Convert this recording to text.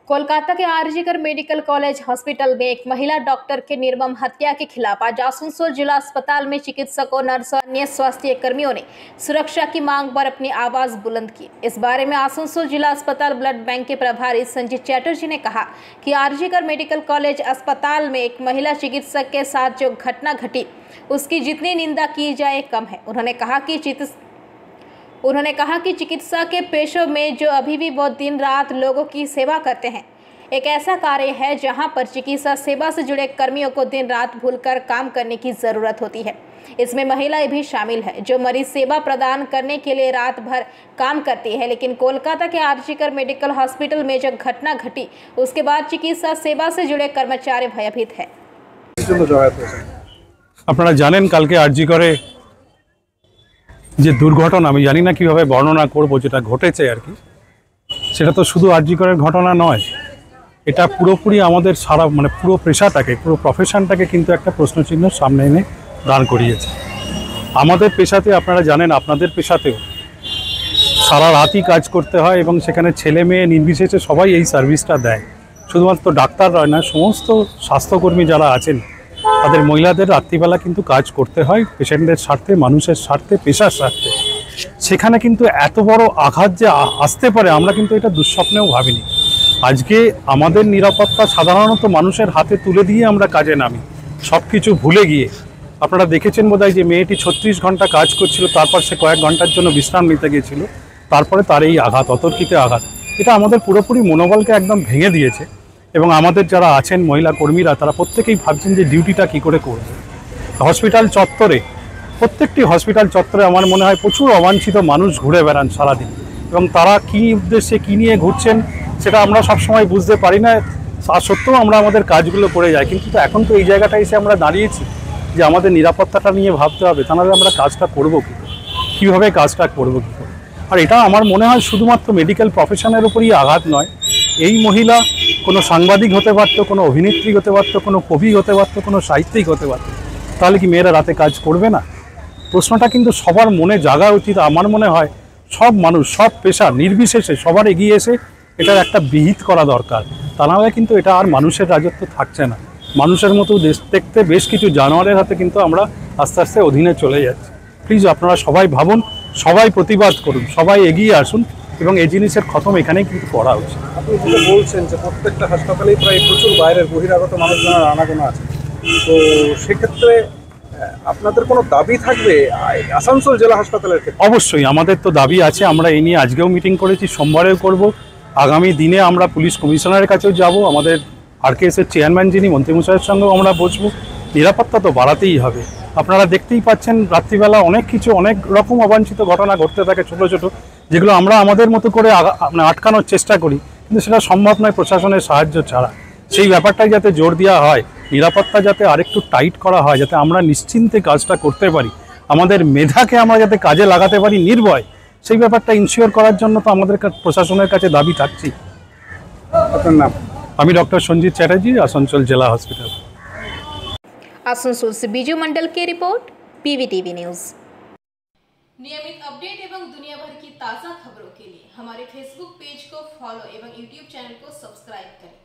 कोलकाता के RG Kar medical college hospital में एक महिला डॉक्टर के निर्मम हत्या के खिलाफ आज आसनसोल जिला अस्पताल में चिकित्सकों, नर्स और अन्य स्वास्थ्य कर्मियों ने सुरक्षा की मांग पर अपनी आवाज बुलंद की। इस बारे में आसनसोल जिला अस्पताल ब्लड बैंक के प्रभारी संजीत चैटर्जी ने कहा कि आरजीकर मेडिकल कॉलेज अस्पताल में एक महिला चिकित्सक के साथ जो घटना घटी उसकी जितनी निंदा की जाए कम है। उन्होंने कहा कि चिकित्सा के पेशों में जो अभी भी बहुत दिन रात लोगों की सेवा करते हैं, एक ऐसा कार्य है जहां पर चिकित्सा सेवा से जुड़े कर्मियों को दिन रात भूलकर काम करने की ज़रूरत होती है। इसमें महिलाएं भी शामिल है जो मरीज सेवा प्रदान करने के लिए रात भर काम करती है। लेकिन कोलकाता के आरजीकर मेडिकल हॉस्पिटल में जो घटना घटी उसके बाद चिकित्सा सेवा से जुड़े कर्मचारी भयभीत है। আপনারা জানেন কালকে আরজিকরে যে দুর্ঘটনা, আমি জানি না কিভাবে বর্ণনা করব, যেটা ঘটেছে আর কি, সেটা তো শুধু আরজিকরের ঘটনা নয়, এটা পুরোপুরি আমাদের সারা পুরো পেশাটাকে, পুরো প্রফেশনটাকে কিন্তু একটা প্রশ্নচিহ্নের সামনে এনে দাঁড় করিয়েছে। আমাদের পেশাতে আপনারা জানেন, আপনাদের পেশাতেও সারা রাতই কাজ করতে হয় এবং সেখানে ছেলে মেয়ে নির্বিশেষে সবাই এই সার্ভিসটা দেয়। শুধুমাত্র ডাক্তার নয় না, সমস্ত স্বাস্থ্যকর্মী যারা আছেন তাদের মহিলাদের রাত্রিবেলা কিন্তু কাজ করতে হয় পেশেন্টের স্বার্থে, মানুষের স্বার্থে, পেশার স্বার্থে। সেখানে কিন্তু এত বড় আঘাত যে আসতে পারে আমরা কিন্তু এটা দুঃস্বপ্নেও ভাবিনি। আজকে আমাদের নিরাপত্তা সাধারণত মানুষের হাতে তুলে দিয়ে আমরা কাজে নামি, সব কিছু ভুলে গিয়ে। আপনারা দেখেছেন বোধহয় যে মেয়েটি 36 ঘন্টা কাজ করছিল, তারপর সে কয়েক ঘন্টার জন্য বিশ্রাম নিতে গিয়েছিল, তারপরে তার এই আঘাত, অতর্কিত আঘাত, এটা আমাদের পুরোপুরি মনোবলকে একদম ভেঙে দিয়েছে। এবং আমাদের যারা আছেন মহিলা কর্মীরা, তারা প্রত্যেকেই ভাবছেন যে ডিউটিটা কী করে করবে। হসপিটাল চত্বরে, প্রত্যেকটি হসপিটাল চত্বরে আমার মনে হয় প্রচুর অবাঞ্ছিত মানুষ ঘুরে বেড়ান সারাদিন, এবং তারা কী উদ্দেশ্যে কী নিয়ে ঘুরছেন সেটা আমরা সবসময় বুঝতে পারি না। আর সত্ত্বেও আমরা আমাদের কাজগুলো করে যাই, কিন্তু এখন তো এই জায়গাটা এসে আমরা দাঁড়িয়েছি যে আমাদের নিরাপত্তাটা নিয়ে ভাবতে হবে, তাহলে আমরা কাজটা করবো কী করে, কীভাবে কাজটা করবো কী করে। আর এটা আমার মনে হয় শুধুমাত্র মেডিকেল প্রফেশনের উপরই আঘাত নয়। এই মহিলা কোনো সাংবাদিক হতে পারতো, কোনো অভিনেত্রী হতে পারতো, কোনো কবি হতে পারতো, কোনো সাহিত্যিক হতে পারতো, তাহলে কি মেয়েরা রাতে কাজ করবে না? প্রশ্নটা কিন্তু সবার মনে জাগা উচিত। আমার মনে হয় সব মানুষ, সব পেশা নির্বিশেষে সবার এগিয়ে এসে এটার একটা বিহিত করা দরকার। তা নাহলে কিন্তু এটা আর মানুষের রাজত্ব থাকছে না। মানুষের মতো দেখতে বেশ কিছু জানোয়ারের হাতে কিন্তু আমরা আস্তে আস্তে অধীনে চলে যাচ্ছি। প্লিজ আপনারা সবাই ভাবুন, সবাই প্রতিবাদ করুন, সবাই এগিয়ে আসুন, এবং এই জিনিসের খতম এখানেই কিন্তু করা উচিত। আপনি যেটা বলছেন যে প্রত্যেকটা হাসপাতালেই প্রায় প্রচুর বাইরের বহিরাগত মানুষজনের আনাগোনা আছে, তো সেক্ষেত্রে আপনাদের কোনো দাবি থাকবে আসানসোল জেলা হাসপাতালের ক্ষেত্রে? অবশ্যই আমাদের তো দাবি আছে, আমরা এই নিয়ে আজকেও মিটিং করেছি, সোমবারেও করব। আগামী দিনে আমরা পুলিশ কমিশনারের কাছেও যাব, আমাদের আরকেএসের চেয়ারম্যান যিনি, মন্ত্রীমশাইয়ের সঙ্গেও আমরা বসবো। নিরাপত্তা তো বাড়াতেই হবে। আপনারা দেখতেই পাচ্ছেন রাত্রিবেলা অনেক রকম অবাঞ্ছিত ঘটনা ঘটতে থাকে, ছোট ছোট, যেগুলো আমরা আমাদের মতো করে আটকানোর চেষ্টা করি, কিন্তু সেটা সম্ভব নয় প্রশাসনের সাহায্য ছাড়া। সেই ব্যাপারটাই যাতে জোর দেওয়া হয়, নিরাপত্তা যাতে আরেকটু টাইট করা হয়, যাতে আমরা নিশ্চিন্তে কাজটা করতে পারি, আমাদের মেধাকে আমরা যাতে কাজে লাগাতে পারি নির্ভয়, সেই ব্যাপারটা ইনশিওর করার জন্য তো আমাদের প্রশাসনের কাছে দাবি থাকছি। আপনার নাম? আমি डॉक्टर संजीत चैटर्जी, आसनसोल जिला हॉस्पिटल। आसनसोल से बीजू मंडल की रिपोर्ट, PVTV न्यूज। नियमित अपडेट एवं दुनिया भर की ताज़ा खबरों के लिए हमारे फेसबुक पेज को फॉलो एवं यूट्यूब चैनल को सब्सक्राइब करें।